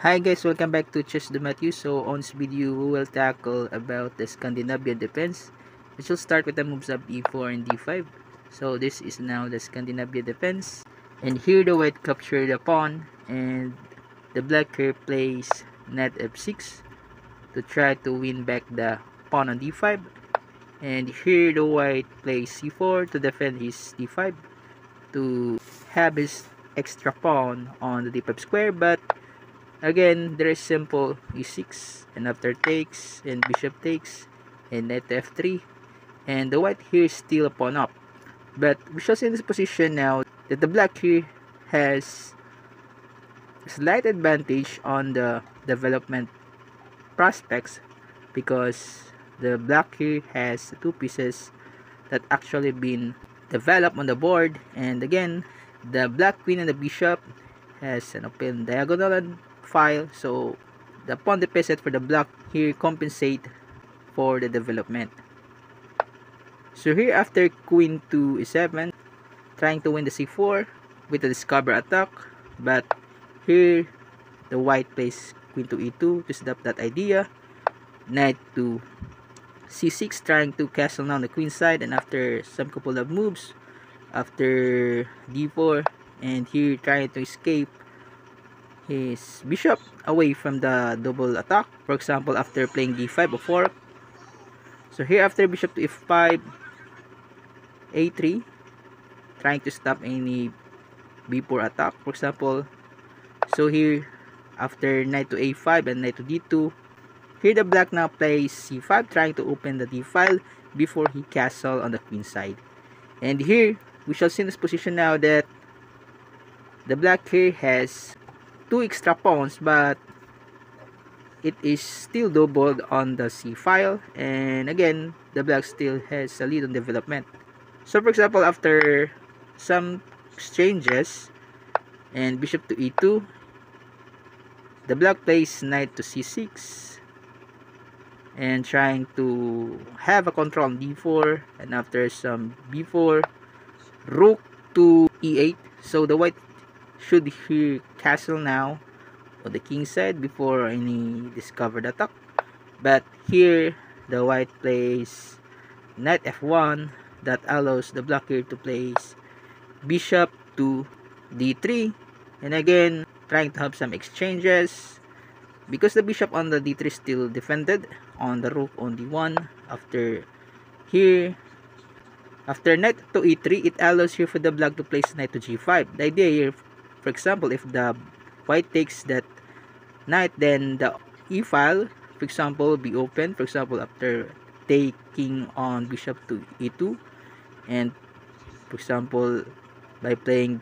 Hi guys, welcome back to Chess the Matthew. So on this video, we will tackle about the Scandinavian defense. We shall start with the moves of e4 and d5. So this is now the Scandinavian defense. And here the white capture the pawn and the black here plays knight f6 to try to win back the pawn on d5. And here the white plays c4 to defend his d5 to have his extra pawn on the d5 square, but again, there is simple e6 and after takes and bishop takes and knight to f3, and the white here is still a pawn up. But we shall see in this position now that the black here has slight advantage on the development prospects because the black here has two pieces that actually been developed on the board, and again the black queen and the bishop has an open diagonal and file, so the pawn deposit for the black here compensate for the development. So here after queen to e7 trying to win the c4 with the discover attack, but here the white plays queen to e2 to set up that idea, knight to c6 trying to castle down the queen side, and after some couple of moves after d4 and here trying to escape his bishop away from the double attack, for example after playing d5 or fork. So here after bishop to f5 a3 trying to stop any b4 attack, for example. So here after knight to a5 and knight to d2, here the black now plays c5 trying to open the d file before he castle on the queen side. And here we shall see in this position now that the black here has two extra pawns, but it is still doubled on the c file, and again the black still has a lead on development. So for example after some exchanges and bishop to e2, the black plays knight to c6 and trying to have a control on d4, and after some b4 rook to e8, so the white should here castle now on the king side before any discovered attack, but here the white plays knight f1 that allows the black here to place bishop to d3, and again trying to have some exchanges because the bishop on the d3 still defended on the rook on d1. After here after knight to e3, it allows here for the black to place knight to g5. The idea here, for example, if the white takes that knight, then the e file, for example, will be open, for example after taking on bishop to e2, and for example by playing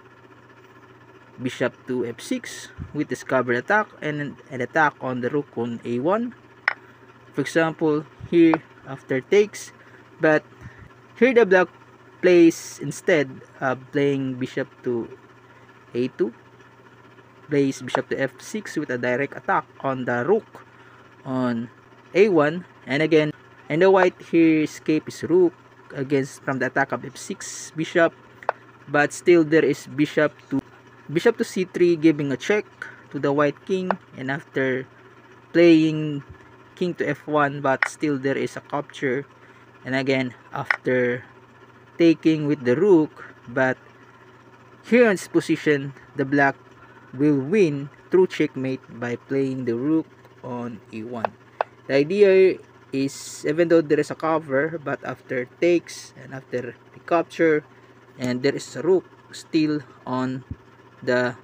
bishop to f6 with discovered attack and an attack on the rook on a1, for example here after takes, but here the black plays instead playing bishop to a2, plays bishop to f6 with a direct attack on the rook on a1, and again and the white here escape his rook against from the attack of f6 bishop, but still there is bishop to c3 giving a check to the white king, and after playing king to f1, but still there is a capture, and again after taking with the rook, but here in this position the black will win through checkmate by playing the rook on e1. The idea is, even though there is a cover, but after takes and after the capture and there is a rook still on the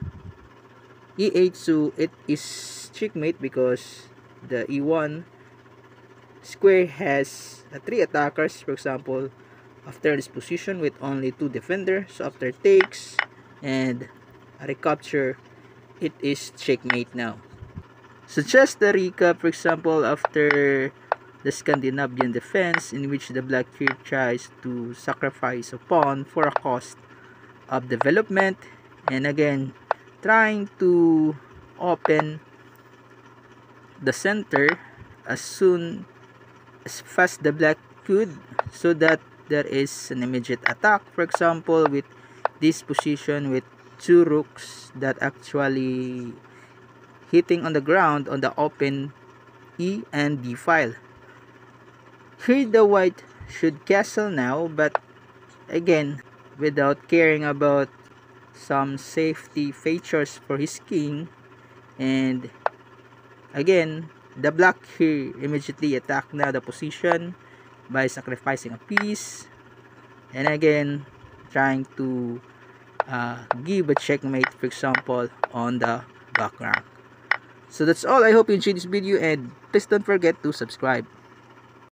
e8, so it is checkmate because the e1 square has three attackers, for example after this position with only two defenders. So after takes and a recapture, it is checkmate now. So just the recap, for example after the Scandinavian defense, in which the black here tries to sacrifice a pawn for a cost of development, and again trying to open the center as fast the black could, so that there is an immediate attack, for example with this position with two rooks that actually hitting on the ground on the open E and D file. Here the white should castle now, but again, without caring about some safety features for his king. And again, the black here immediately attack now the position by sacrificing a piece, and again trying to give a checkmate, for example, on the background. So that's all. I hope you enjoyed this video, and please don't forget to subscribe.